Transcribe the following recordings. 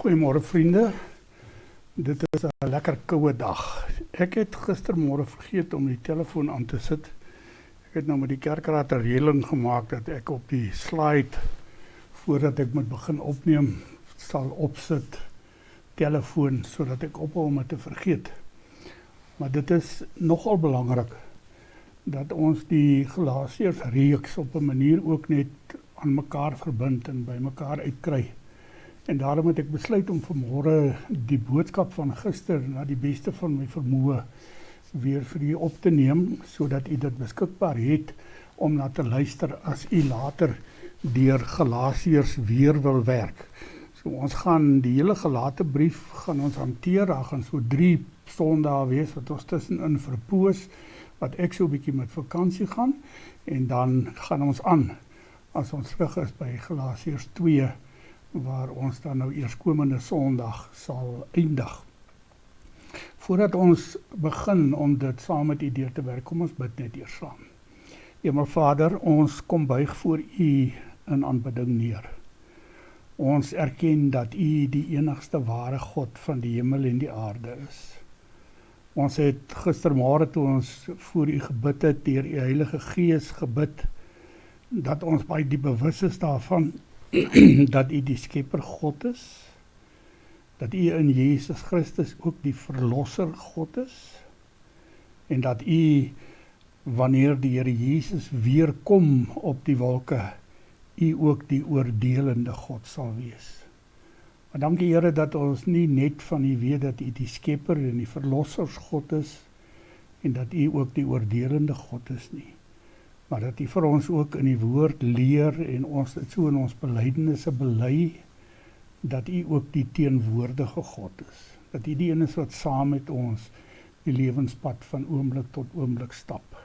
Goeiemôre vriende, dit is 'n lekker koue dag. Ek het gistermôre vergeet om die telefoon aan te sit. Ek het nou met die kerkraad 'n reëling gemaak dat ek op die slide, voordat ek moet begin opneem, sal opsit telefoon, sodat ek ophou om dit te vergeet. Maar dit is nogal belangrik, dat ons die Galasiërs reeks op 'n manier ook net aan mekaar verbind en by mekaar uitkry. En daarom het ek besluit om vanmôre die boodskap van gister na die beste van my vermoë weer vir u op te neem, sodat u dit beskikbaar het om na te luister as u later deur Galasiërs weer wil werk. So ons gaan die hele Galatebrief gaan ons hanteer, daar gaan so 3 Sondae wees wat ons tussenin verpoos, wat ek so 'n bietjie met vakansie gaan, en dan gaan ons aan as ons terug is by Galasiërs 2, waar ons dan nou eerskomende Sondag sal eindig. Voordat ons begin om dit saam met u deur te werk, kom ons bid net eers saam. Hemel Vader, ons kom buig voor u in aanbidding neer. Ons erken dat u die enigste ware God van die hemel en die aarde is. Ons het gistermôre toe ons voor u gebid het, deur u Heilige Gees gebid, dat ons baie diep bewus is daarvan, dat u die Skepper God is, dat u in Jesus Christus ook die Verlosser God is, en dat u, wanneer die Here Jesus weer kom op die wolke, u ook die oordelende God sal wees. Maar dankie Here dat ons nie net van u weet dat u die Skepper en die Verlossers God is, en dat u ook die oordelende God is nie. Maar dat u vir ons ook in die woord leer en ons dit so in ons belydenisse bely, dat u ook die teenwoordige God is. Dat u die een is wat saam met ons die lewenspad van oomblik tot oomblik stap.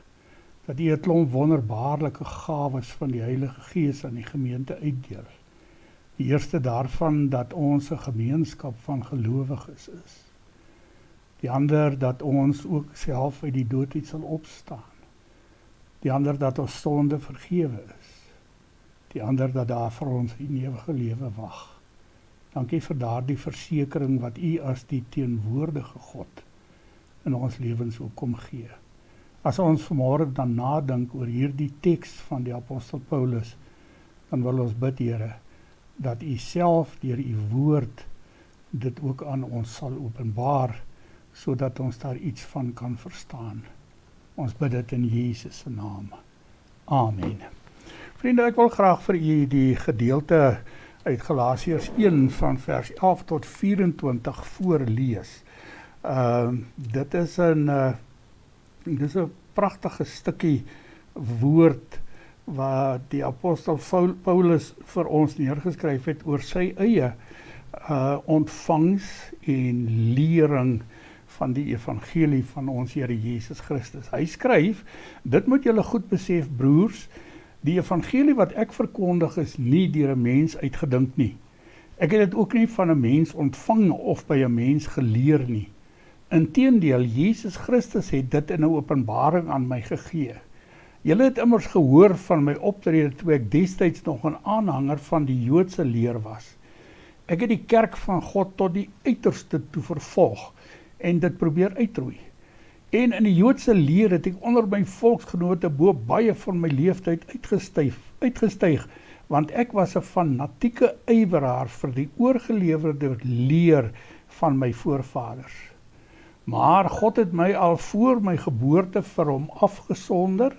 Dat u 'n klomp wonderbaarlike gawes van die Heilige Gees aan die gemeente uitdeel. Die eerste daarvan dat ons 'n gemeenskap van gelowiges is. Die ander dat ons ook self uit die dood uit sal opstaan. Die ander dat ons sonde vergewe is. Die ander dat daar vir ons die ewige lewe wag. Dankie vir daardie versekering wat u as die teenwoordige God in ons lewens ook kom gee. As ons vanmôre dan nadink oor hierdie teks van die apostel Paulus, dan wil ons bid, Here, dat u self deur u woord dit ook aan ons sal openbaar, sodat ons daar iets van kan verstaan. Ons bid dit in Jesus se naam. Amen. Vriende, ek wil graag vir u die gedeelte uit Galasiërs 1 van vers 11 tot 24 voorlees. Dit is 'n pragtige stukkie woord wat die apostel Paulus vir ons neergeskryf het oor sy eie ontvangs en lering van die evangelie van ons Here Jesus Christus. Hy skryf, dit moet julle goed besef, broers, die evangelie wat ek verkondig is nie deur 'n mens uitgedink nie. Ek het dit ook nie van 'n mens ontvang of by 'n mens geleer nie. Inteendeel, Jesus Christus het dit in 'n openbaring aan my gegee. Julle het immers gehoor van my optrede toe ek destyds nog 'n aanhanger van die Joodse leer was. Ek het die kerk van God tot die uiterste toe vervolg en dit probeer uitroei. En in die Joodse leer het ek onder my volksgenote bo baie van my leeftyd uitgestyg, want ek was 'n fanatieke ywerhaar vir die oorgelewerde leer van my voorvaders. Maar God het my al voor my geboorte vir hom afgesonder.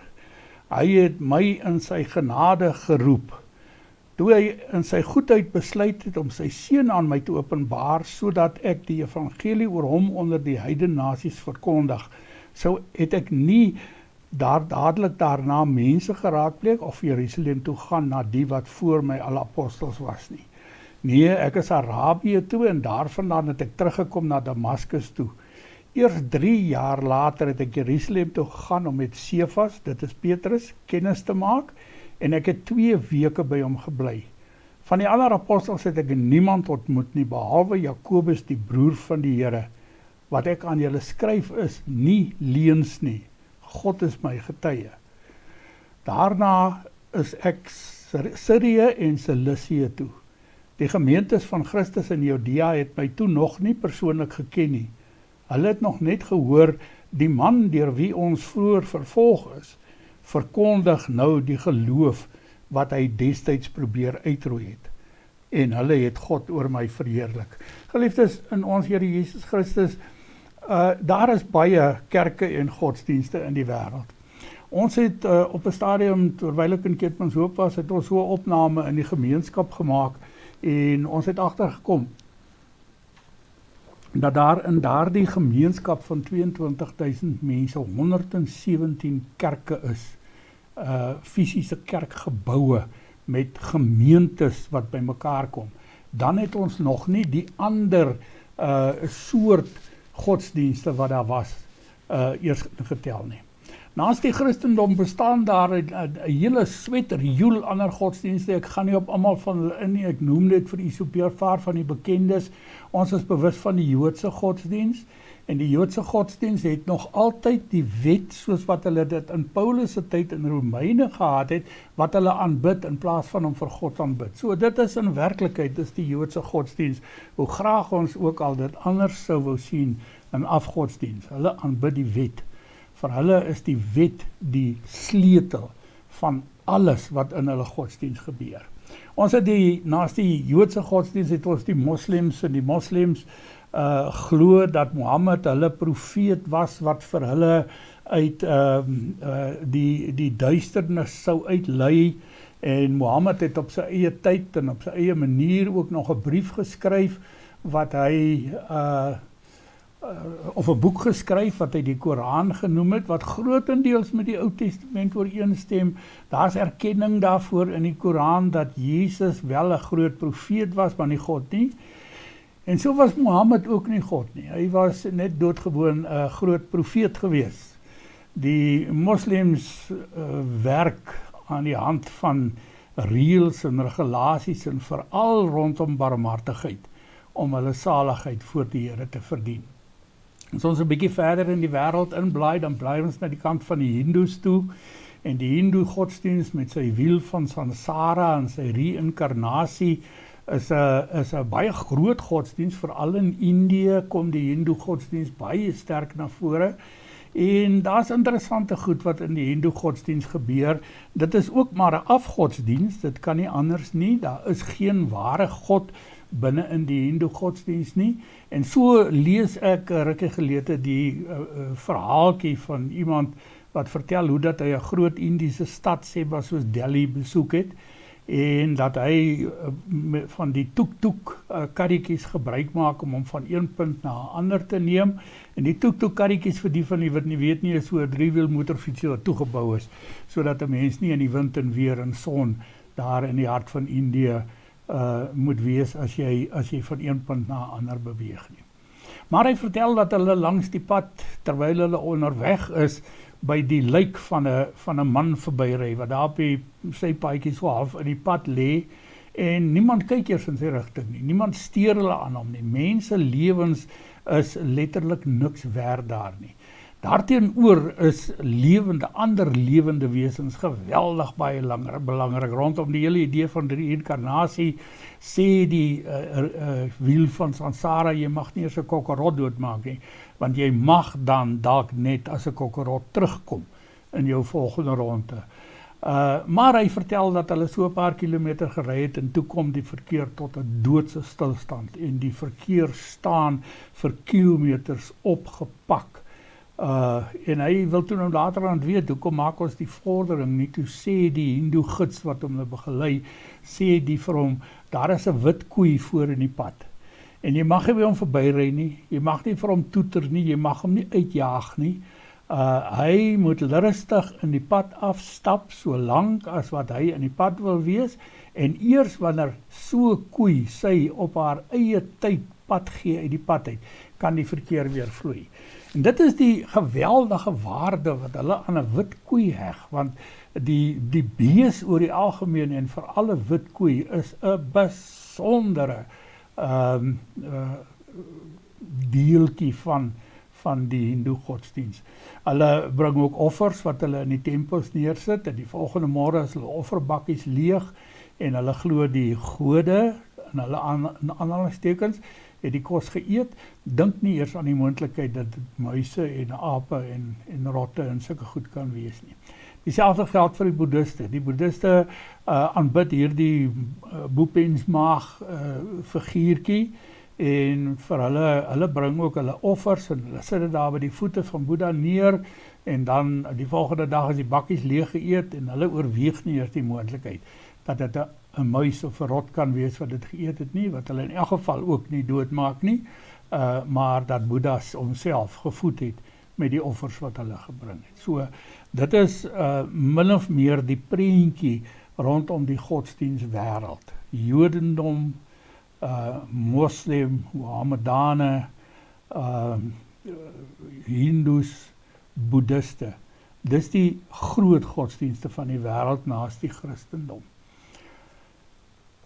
Hy het my in sy genade geroep, toe hy in sy goedheid besluit het om sy seun aan my te openbaar, sodat ek die evangelie oor hom onder die heidene nasies verkondig. So het ek nie dadelik daarna mense geraadpleeg of Jerusalem toe gaan na die wat voor my al apostels was nie. Nee, ek is Arabië toe en daarvandaan het ek teruggekom na Damaskus toe. Eers 3 jaar later het ek Jerusalem toe gegaan om met Sefas, dit is Petrus, kennis te maak, en ek het 2 weke by hom gebly. Van die ander apostels het ek niemand ontmoet nie, behalwe Jakobus, die broer van die Here. Wat ek aan julle skryf is nie leuns nie. God is my getuie. Daarna is ek Sirië en Cilicië toe. Die gemeentes van Christus in Judea het my toe nog nie persoonlik geken nie. Hulle het nog net gehoor, die man deur wie ons vroeër vervolg is, verkondig nou die geloof wat hy destyds probeer uitroei het. En hulle het God oor my verheerlik. Geliefdes, in ons Here Jesus Christus, daar is baie kerke en godsdienste in die wêreld. Ons het op 'n stadium, terwyl ek in Keetmanshoop was, het ons so 'n opname in die gemeenskap gemaak, en ons het agtergekom dat daar in daardie gemeenskap van 22.000 mense 117 kerke is, fisiese kerkgeboue met gemeentes wat by mekaar kom. Dan het ons nog nie die ander soort godsdienste wat daar was eers getel nie. Naast die Christendom bestaan daar 'n hele sweterjoel ander godsdienste. Ek gaan nie op almal van hulle in nie. Ek noem dit vir u so 'n paar van die bekendes. Ons is bewus van die Joodse godsdienst. En die Joodse godsdienst het nog altyd die wet, soos wat hulle dit in Paulus se tyd in Romeine gehad het, wat hulle aanbid in plaas van om vir God aanbid. So dit is in werklikheid, is die Joodse godsdienst, hoe graag ons ook al dit anders sou wou sien in afgodsdienst. Hulle aanbid die wet. Vir hulle is die wet die sleutel van alles wat in hulle godsdienst gebeur. Ons het naast die Joodse godsdienst het ons die moslems, en die moslems glo dat Mohammed hulle profeet was wat vir hulle uit die duisternis sou uitlei, en Mohammed het op sy eie tyd en op sy eie manier ook nog 'n brief geskryf wat hy of 'n boek geskryf wat hy die Koran genoem het, wat grootendeels met die Ou Testament ooreenstem. Daar's erkenning daarvoor in die Koran dat Jesus wel 'n groot profeet was, maar nie God nie. En so was Mohammed ook nie God nie. Hy was net doodgewoon 'n groot profeet gewees. Die moslems werk aan die hand van reëls en regulasies en veral rondom barmhartigheid om hulle saligheid voor die Here te verdien. As ons 'n bietjie verder in die wêreld inblaai, dan blaai ons na die kant van die Hindoes toe, en die Hindoe godsdienst met sy wiel van Sansara en sy reïnkarnasie is 'n baie groot godsdienst. Veral in Indië kom die Hindoe godsdienst baie sterk na vore, en daar's interessante goed wat in die Hindoe godsdienst gebeur. Dit is ook maar 'n afgodsdienst, dit kan nie anders nie. Daar is geen ware God binne in die Hindoe godsdienst nie. En so lees ek 'n rukkie gelede die verhaaltjie van iemand wat vertel hoe dat hy 'n groot Indiese stad, sê maar soos Delhi, besoek het, en dat hy van die tuk-tuk karretjies gebruik maak om hom van een punt na 'n ander te neem. En die tuk-tuk karretjies, vir die van die wat nie weet nie, is so 'n 3-wiel motorfietsie wat toegebou is, sodat 'n mens nie in die wind en weer en son daar in die hart van Indië moet wees as jy van een punt na 'n ander beweeg nie. Maar hy vertel dat hulle langs die pad, terwyl hulle onderweg is, by die lijk van 'n man verbyry, wat daar op sy paadjie so half in die pad lê, en niemand kyk eers in sy rigting nie, niemand steur hulle aan hom nie. Mense lewens is letterlik niks werd daar nie. Daarteenoor is ander lewende wesens geweldig baie belangrik. Rondom die hele idee van die reïnkarnasie sê die wiel van Sansara, jy mag nie eers 'n kokkerot doodmaak nie, want jy mag dan dalk net as 'n kokkerot terugkom in jou volgende ronde. Maar hy vertel dat hulle so 'n paar kilometer gery het, en toe kom die verkeer tot 'n doodse stilstand, en die verkeer staan vir kilometers opgepak. En hy wil toe nou later aan weet, hoekom maak ons die vordering nie? Toe sê die Hindoe gids wat hom begelei, sê die vir hom, daar is 'n wit koei voor in die pad, en jy mag nie by hom verbyry nie, jy mag nie vir hom toeter nie, jy mag hom nie uitjaag nie. Hy moet rustig in die pad afstap, so lank as wat hy in die pad wil wees, en eers wanneer so 'n koei sy op haar eie tyd pad gee uit die pad uit, kan die verkeer weer vloei. En dit is die geweldige waarde wat hulle aan 'n wit koei heg, want die bees oor die algemeen, en vir alle wit koei, is 'n besondere deeltjie van die Hindoe godsdienst. Hulle bring ook offers wat hulle in die tempels neersit, en die volgende môre is hulle offerbakkies leeg, en hulle glo die gode, in hulle aanhalingstekens, het die kos geëet, dink nie eers aan die moontlikheid dat dit muise en ape en rotte en sulke goed kan wees nie. Dieselfde geld vir die boeddhiste. Die boeddhiste aanbid hierdie boepensmaag figuurtjie, en vir hulle bring ook hulle offers, en hulle sit dit daar by die voete van Boeddha neer, en dan die volgende dag is die bakkies leeg geëet, en hulle oorweeg nie eers die moontlikheid, dat dit 'n muis of 'n rot kan wees wat dit geëet het nie, wat hulle in elk geval ook nie doodmaak nie, maar dat Boeddha homself gevoed het met die offers wat hulle gebring het. So, dit is min of meer die prentjie rondom die godsdienstwêreld. Jodendom, Moslim, Mohammedane, Hindus, Boeddhiste. Dis die groot godsdienste van die wêreld naas die Christendom.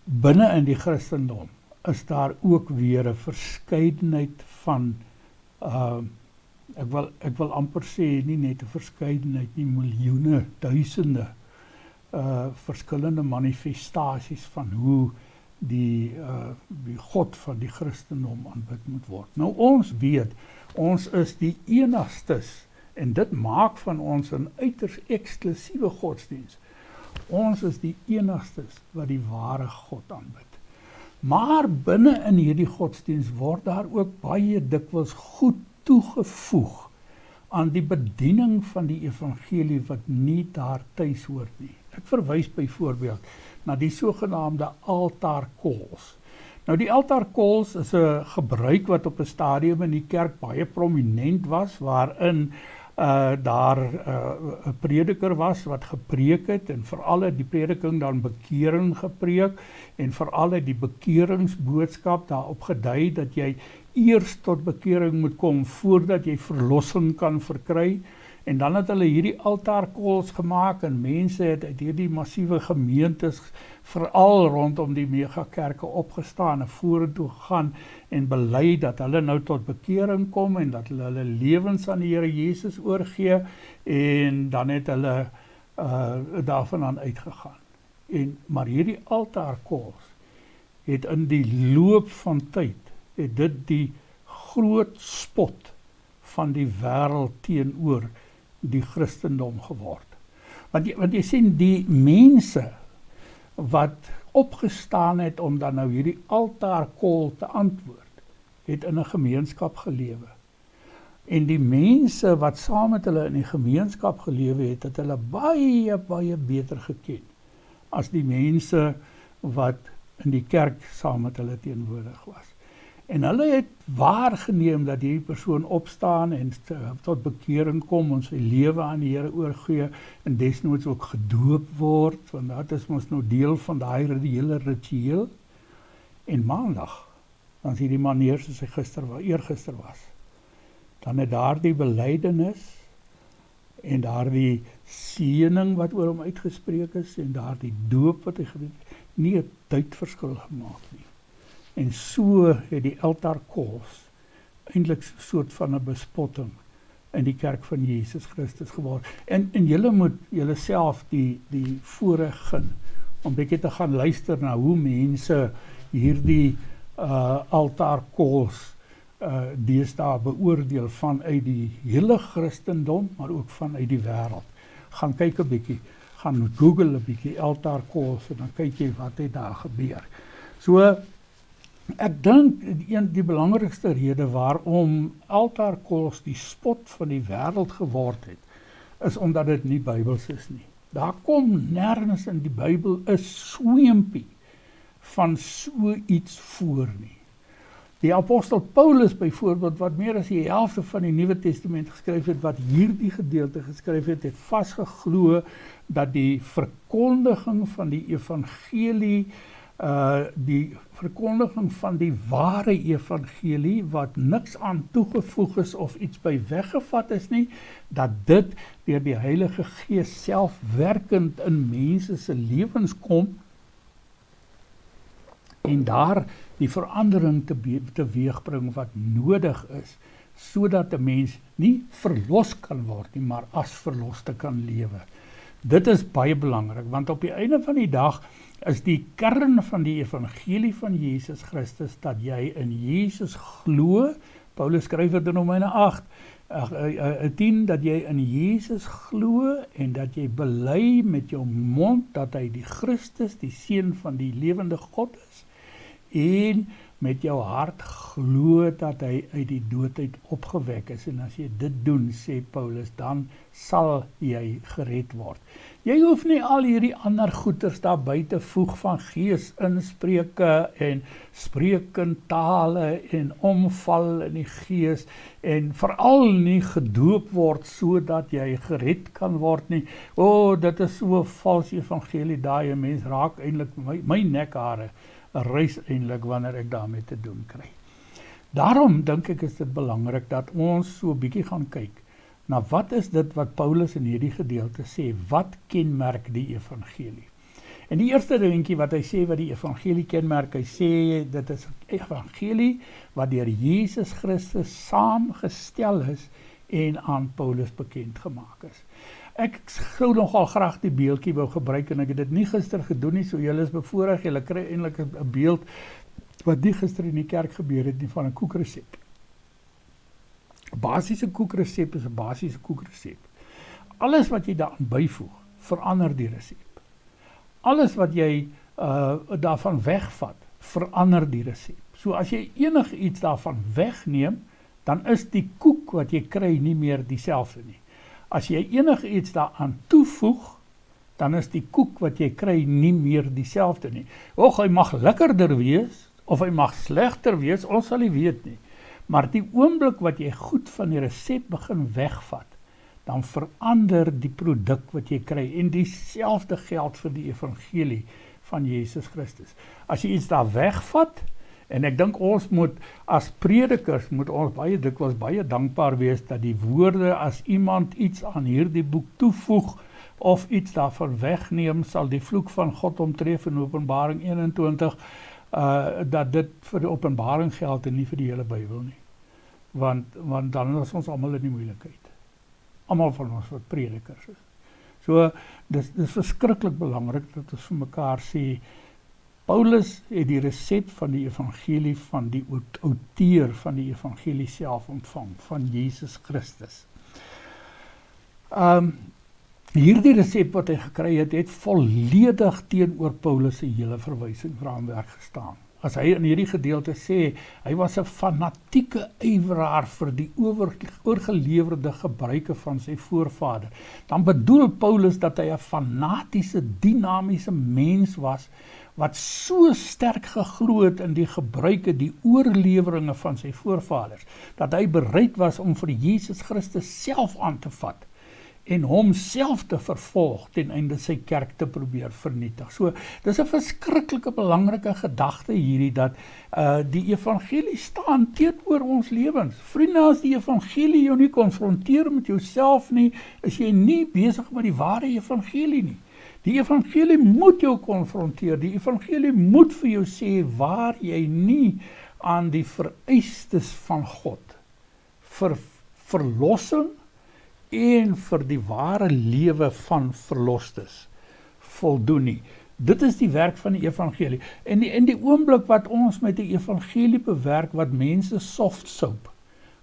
Binne in die Christendom is daar ook weer 'n verskeidenheid van ek wil amper sê nie net 'n verskeidenheid nie, miljoene, duisende verskillende manifestasies van hoe die God van die Christendom aanbid moet word. Nou ons weet, ons is die enigstes, en dit maak van ons 'n uiters eksklusiewe godsdienst. Ons is die enigstes wat die ware God aanbid. Maar binne in hierdie godsdienst word daar ook baie dikwels goed toegevoeg aan die bediening van die evangelie wat nie daar tuis hoort nie. Ek verwys byvoorbeeld na die sogenaamde altaarkols. Nou die altaarkols is 'n gebruik wat op 'n stadium in die kerk baie prominent was, waarin daar 'n prediker was wat gepreek het, en veral het die prediking dan bekering gepreek, en veral het die bekeringsboodskap daarop gedui dat jy eers tot bekering moet kom voordat jy verlossing kan verkry. En dan het hulle hierdie altaarkols gemaak, en mense het uit hierdie massiewe gemeentes, veral rondom die megakerke opgestaan en vorentoe gegaan en bely dat hulle nou tot bekering kom, en dat hulle lewens aan die Here Jesus oorgee, en dan het hulle daarvan aan uitgegaan. Maar hierdie altaarkols het in die loop van tyd, het dit die groot spot van die wêreld teenoor die Christendom geword. Want jy sien, die mense wat opgestaan het om dan nou hierdie altaarkol te antwoord, het in 'n gemeenskap gelewe. En die mense wat saam met hulle in die gemeenskap gelewe het, het hulle baie, baie beter geken as die mense wat in die kerk saam met hulle teenwoordig was. En hulle het waargeneem dat die persoon opstaan en tot bekering kom, en sy lewe aan die Here oorgee, en desnoods ook gedoop word, want dat is mos nou deel van daai hele ritueel. En maandag, dan sê die man neer soos hy eergister was, dan het daar die belydenis, en daar die seëning wat oor hom uitgespreek is, en daar die doop wat hy gedoen het, nie 'n tydverskil gemaak nie. En so het die altaarkols eintlik 'n soort van 'n bespotting in die kerk van Jesus Christus geword. En julle moet julle self die voorreg gun om bietjie te gaan luister na hoe mense hierdie altaarkols deesdae beoordeel vanuit die hele Christendom, maar ook vanuit die wêreld. Gaan kyk 'n bietjie, gaan Google 'n bietjie altaarkols, en dan kyk jy wat het daar gebeur. So, ek dink die belangrikste rede waarom altaarkols die spot van die wêreld geword het, is omdat dit nie Bybels is nie. Daar kom nêrens in die Bybel 'n sweempie van so iets voor nie. Die apostel Paulus byvoorbeeld, wat meer as die helfte van die Nuwe Testament geskryf het, wat hierdie gedeelte geskryf het, het vasgeglo dat die verkondiging van die evangelie, die verkondiging van die ware evangelie, wat niks aan toegevoeg is of iets by weggevat is nie, dat dit deur die Heilige Gees self werkend in mense se lewens kom, en daar die verandering teweegbring wat nodig is, sodat 'n mens nie verlos kan word nie, maar as verloste kan lewe. Dit is baie belangrik, want op die einde van die dag is die kern van die evangelie van Jesus Christus, dat jy in Jesus glo. Paulus skryf dit in Romeine 8:10, dat jy in Jesus glo en dat jy bely met jou mond dat hy die Christus, die seun van die lewende God is, en met jou hart glo dat hy uit die dood uit opgewek is. En as jy dit doen, sê Paulus, dan sal jy gered word. Jy hoef nie al hierdie ander goeters daar buite voeg van gees inspreuke en spreek in tale en omval in die gees en veral nie gedoop word sodat jy gered kan word nie. Dit is so 'n vals evangelie, daai mens raak eintlik my nekhare reis eintlik wanneer ek daarmee te doen kry. Daarom dink ek is dit belangrik dat ons so 'n bietjie gaan kyk na wat is dit wat Paulus in hierdie gedeelte sê, wat kenmerk die evangelie? En die eerste dingetjie wat hy sê wat die evangelie kenmerk, hy sê dit is 'n evangelie wat deur Jesus Christus saamgestel is en aan Paulus bekend gemaak is. Ek sou nogal graag die beeldjie wou gebruik en ek het dit nie gister gedoen nie, so julle is bevoorreg, julle kry eintlik 'n beeld wat nie gister in die kerk gebeur het nie, van 'n koekresep. 'n Basiese koekresep is 'n basiese koekresep. Alles wat jy daaraan byvoeg, verander die resep. Alles wat jy daarvan wegvat, verander die resep. So as jy enigiets daarvan wegneem, dan is die koek wat jy kry nie meer dieselfde nie. As jy enigiets daaraan toevoeg, dan is die koek wat jy kry nie meer dieselfde nie. Hy mag lekkerder wees, of hy mag slegter wees, ons sal nie weet nie. Maar die oomblik wat jy goed van die resep begin wegvat, dan verander die produk wat jy kry. En dieselfde geld vir die evangelie van Jesus Christus. As jy iets daar wegvat, en ek dink ons moet as predikers moet ons baie dikwels baie dankbaar wees dat die woorde, as iemand iets aan hierdie boek toevoeg of iets daarvan wegneem, sal die vloek van God omtref in Openbaring 21, dat dit vir die Openbaring geld en nie vir die hele Bybel nie. Want dan is ons almal in die moeilikheid. Almal van ons wat predikers is. So, dis verskriklik belangrik dat ons vir mekaar sê, Paulus het die resep van die evangelie van die outeur van die evangelie self ontvang, van Jesus Christus. Hierdie resep wat hy gekry het, het volledig teenoor Paulus se hele verwysingsraamwerk gestaan. As hy in hierdie gedeelte sê, hy was 'n fanatieke ywer vir die oorgelewerde gebruike van sy voorvader, dan bedoel Paulus dat hy 'n fanatiese, dinamiese mens was, wat so sterk geglo het in die gebruike, die oorleweringe van sy voorvaders, dat hy bereid was om vir Jesus Christus self aan te vat, en homself te vervolg ten einde sy kerk te probeer vernietig. So, dis 'n verskriklike belangrike gedagte hierdie, dat die evangelie staan teenoor ons lewens. Vriende, as die evangelie jou nie konfronteer met jouself nie, is jy nie besig met die ware evangelie nie. Die evangelie moet jou konfronteer, die evangelie moet vir jou sê waar jy nie aan die vereistes van God vir verlossing en vir die ware lewe van verlostes voldoen nie. Dit is die werk van die evangelie. En die oomblik wat ons met die evangelie bewerk, wat mense soft soap,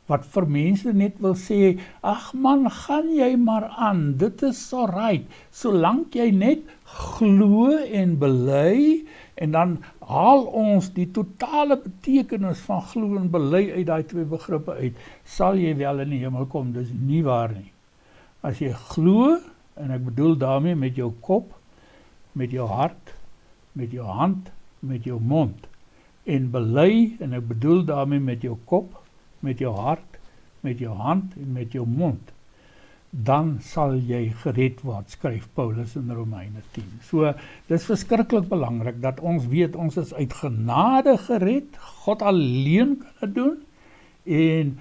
wat vir mense net wil sê, ag man, gaan jy maar aan, dit is alright, solank jy net glo en bely, en dan haal ons die totale betekenis van glo en bely uit daai twee begrippe uit, sal jy wel in die hemel kom. Dis nie waar nie. As jy glo, en ek bedoel daarmee met jou kop, met jou hart, met jou hand, met jou mond, en bely, en ek bedoel daarmee met jou kop, met jou hart, met jou hand en met jou mond, dan sal jy gered word, skryf Paulus in Romeine 10. So, dit is verskriklik belangrik dat ons weet, ons is uit genade gered, God alleen kan dit doen, en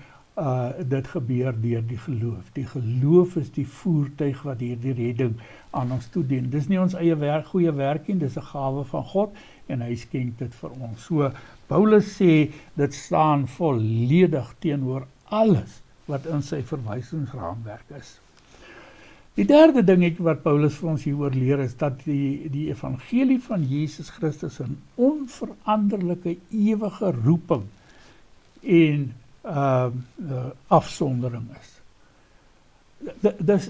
dit gebeur deur die geloof. Die geloof is die voertuig wat hierdie redding aan ons toedien. Dis nie ons eie goeie werk nie, dis 'n gawe van God, en hy skenk dit vir ons. So, Paulus sê, dit staan volledig teenoor alles wat in sy verwysingsraamwerk is. Die derde dingetje wat Paulus vir ons hieroor leer is dat die evangelie van Jesus Christus 'n onveranderlike ewige roeping en afsondering is.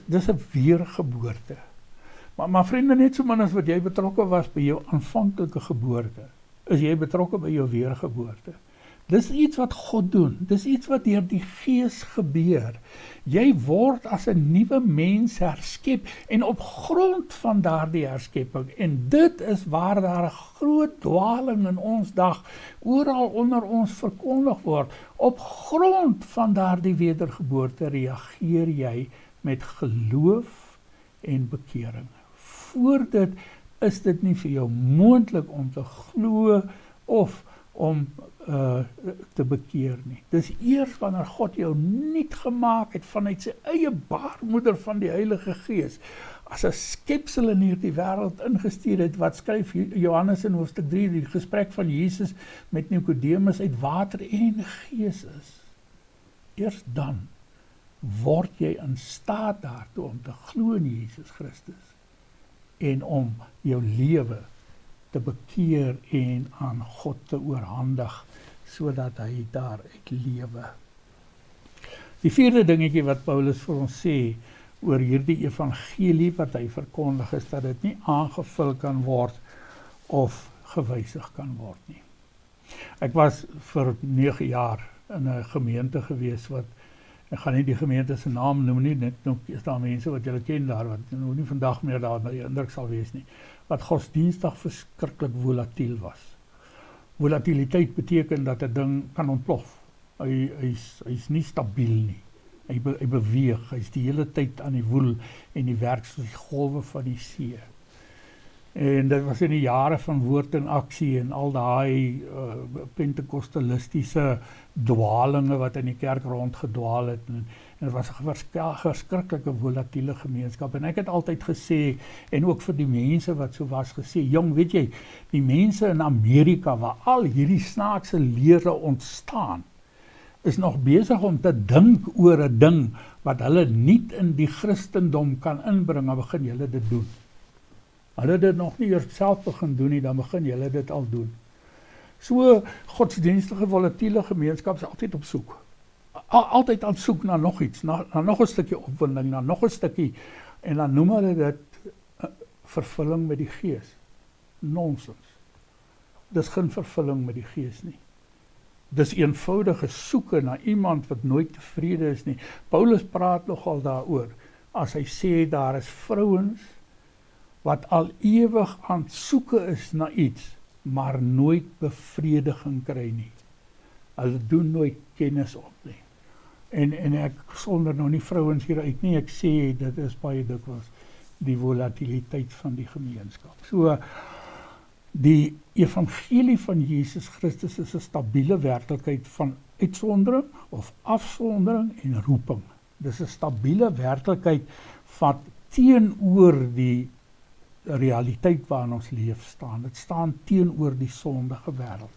Dis 'n weergeboorte. Maar vriende, net so min as wat jy betrokke was by jou aanvanklike geboorte, is jy betrokke by jou weergeboorte. Dis iets wat God doen, dis iets wat deur die Gees gebeur. Jy word as 'n nuwe mens herskep en op grond van daardie herskepping, en dit is waar daar 'n groot dwaling in ons dag oral onder ons verkondig word, op grond van daardie wedergeboorte reageer jy met geloof en bekering. Voor dit is dit nie vir jou moontlik om te glo of om te bekeer nie. Dis eers wanneer God jou nuut gemaak het vanuit sy eie baarmoeder van die Heilige Gees, as 'n skepsel in hierdie wêreld ingestuur het, wat skryf Johannes in hoofstuk 3, die gesprek van Jesus met Nikodemus uit water en gees is. Eers dan word jy in staat daartoe om te glo in Jesus Christus en om jou lewe te bekeer en aan God te oorhandig, sodat hy daaruit lewe. Die vierde dingetjie wat Paulus vir ons sê oor hierdie evangelie wat hy verkondig, is dat dit nie aangevul kan word of gewysig kan word nie. Ek was vir 9 jaar in 'n gemeente gewees wat, ek gaan nie die gemeente se naam noem nie, net nog is daar mense wat julle ken daar, wat nou nie vandag meer daar by die indruk sal wees nie, wat godsdienstig verskriklik volatiel was. Volatiliteit beteken dat 'n ding kan ontplof. Hy's nie stabiel nie. Hy beweeg, hy's die hele tyd aan die woel en die werk soos die golwe van die see. En dit was in die jare van Woord en Aksie en al daai pentekostalistiese dwalinge wat in die kerk rondgedwaal het, en dit was 'n verskriklike volatiele gemeenskap. En ek het altyd gesê, en ook vir die mense wat so was gesê, jong, weet jy, die mense in Amerika waar al hierdie snaakse lere ontstaan, is nog besig om te dink oor 'n ding wat hulle nie in die Christendom kan inbring, dan begin julle dit doen. Hulle dit nog nie eers self begin doen nie, dan begin julle dit al doen. So godsdienstige volatiele gemeenskap is altyd op soek. Altyd aan soek na nog iets, na nog 'n stukkie opwinding, na nog 'n stukkie, en dan noem hulle dit vervulling met die Gees. Nonsens. Dis geen vervulling met die Gees nie. Dis eenvoudige soeke na iemand wat nooit tevrede is nie. Paulus praat nogal daaroor, as hy sê daar is vrouens wat al ewig aan soeke is na iets, maar nooit bevrediging kry nie. Hulle doen nooit kennis op nie. En ek sonder nou nie vrouens hier uit nie, ek sê dit is baie dikwels die volatiliteit van die gemeenskap. So, die evangelie van Jesus Christus is 'n stabiele werklikheid van uitsondering of afsondering en roeping. Dis 'n stabiele werklikheid wat teenoor die realiteit waarin ons leef staan. Dit staan teenoor die sondige wêreld.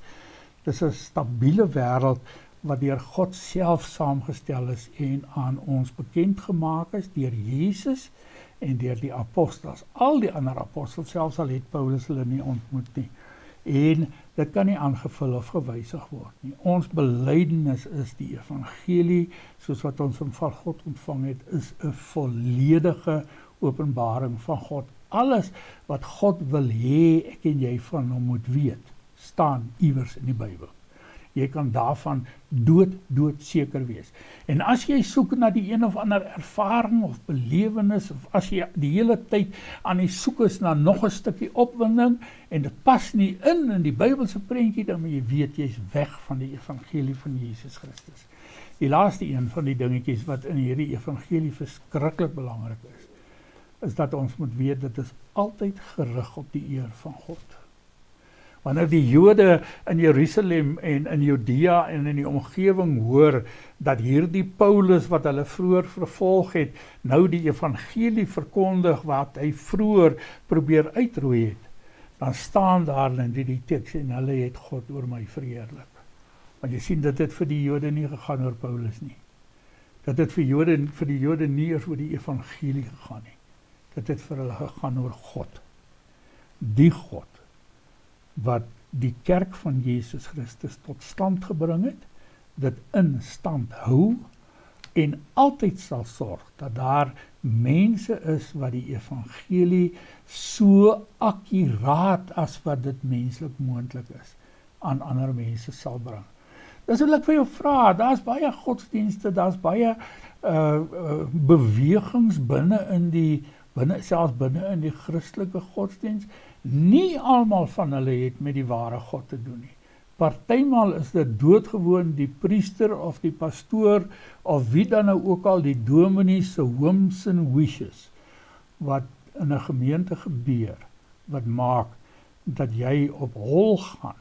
Dis 'n stabiele wêreld wat deur God self saamgestel is en aan ons bekend gemaak is deur Jesus en deur die apostels. Al die ander apostels, selfs al het Paulus hulle nie ontmoet nie. En dit kan nie aangevul of gewysig word nie. Ons belydenis is die evangelie, soos wat ons van God ontvang het, is 'n volledige openbaring van God. Alles wat God wil hê ek en jy van hom moet weet, staan iewers in die Bybel. Jy kan daarvan dood seker wees. En as jy soek na die een of ander ervaring of belewenis, of as jy die hele tyd aan die soek is na nog 'n stukkie opwinding, en dit pas nie in die Bybelse prentjie, dan moet jy weet, jy's weg van die evangelie van Jesus Christus. Die laaste een van die dingetjies wat in hierdie evangelie verskriklik belangrik is dat ons moet weet, dit is altyd gerig op die eer van God. Wanneer die Jode in Jerusalem en in Judea en in die omgewing hoor dat hierdie Paulus wat hulle vroeër vervolg het, nou die evangelie verkondig wat hy vroeër probeer uitroei het, dan staan daar in die teks en hulle het God oor my verheerlik. Want jy sien, dit het vir die Jode nie gegaan oor Paulus nie. Dat het vir die Jode nie eers oor die evangelie gegaan nie. dit het vir hulle gegaan oor God. Die God wat die kerk van Jesus Christus tot stand gebring het, dit in stand hou en altyd sal sorg dat daar mense is wat die evangelie so akkuraat as wat dit menslik moontlik is aan ander mense sal bring. Dis wil ek vir jou vra, daar's baie godsdienste, daar's baie bewegings selfs binne in die Christelike godsdienst. Nie almal van hulle het met die ware God te doen nie. Partymal is dit doodgewoon die priester of die pastoor of wie dan nou ook al, die dominee se whims and wishes wat in 'n gemeente gebeur, wat maak dat jy op hol gaan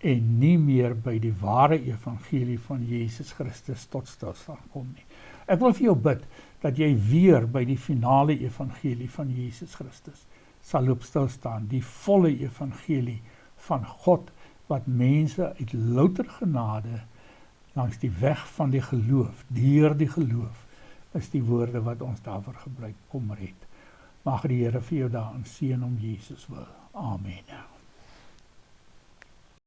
en nie meer by die ware evangelie van Jesus Christus tot stilstand kom nie. Ek wil vir jou bid dat jy weer by die finale evangelie van Jesus Christus sal loop stilstaan, die volle evangelie van God, wat mense uit louter genade langs die weg van die geloof, deur die geloof, is die woorde wat ons daarvoor gebruik, kom red. Mag die Here vir jou daarin seën om Jesus wil. Amen.